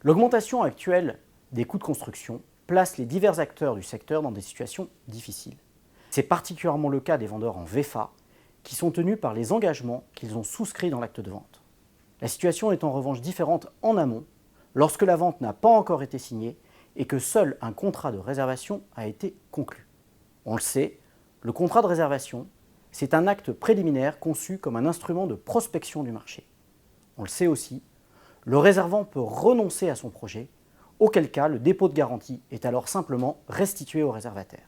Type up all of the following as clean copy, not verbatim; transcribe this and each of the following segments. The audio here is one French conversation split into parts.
L'augmentation actuelle des coûts de construction place les divers acteurs du secteur dans des situations difficiles. C'est particulièrement le cas des vendeurs en VFA qui sont tenus par les engagements qu'ils ont souscrits dans l'acte de vente. La situation est en revanche différente en amont, lorsque la vente n'a pas encore été signée et que seul un contrat de réservation a été conclu. On le sait, le contrat de réservation, c'est un acte préliminaire conçu comme un instrument de prospection du marché. On le sait aussi, le réservant peut renoncer à son projet, auquel cas le dépôt de garantie est alors simplement restitué au réservataire.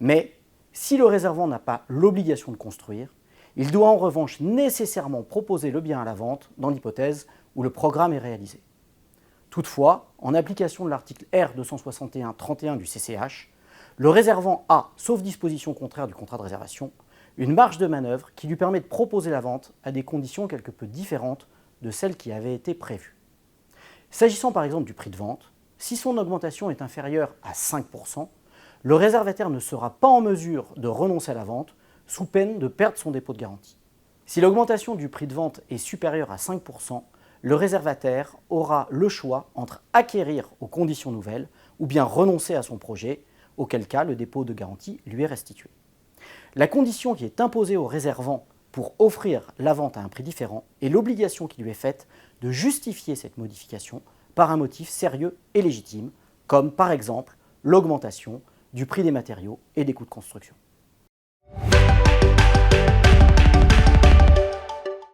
Mais si le réservant n'a pas l'obligation de construire, il doit en revanche nécessairement proposer le bien à la vente dans l'hypothèse où le programme est réalisé. Toutefois, en application de l'article R 261-31 du CCH, le réservant a, sauf disposition contraire du contrat de réservation, une marge de manœuvre qui lui permet de proposer la vente à des conditions quelque peu différentes de celles qui avaient été prévues. S'agissant par exemple du prix de vente, si son augmentation est inférieure à 5%, le réservataire ne sera pas en mesure de renoncer à la vente sous peine de perdre son dépôt de garantie. Si l'augmentation du prix de vente est supérieure à 5%, le réservataire aura le choix entre acquérir aux conditions nouvelles ou bien renoncer à son projet, auquel cas le dépôt de garantie lui est restitué. La condition qui est imposée au réservant pour offrir la vente à un prix différent est l'obligation qui lui est faite de justifier cette modification par un motif sérieux et légitime, comme par exemple l'augmentation du prix des matériaux et des coûts de construction.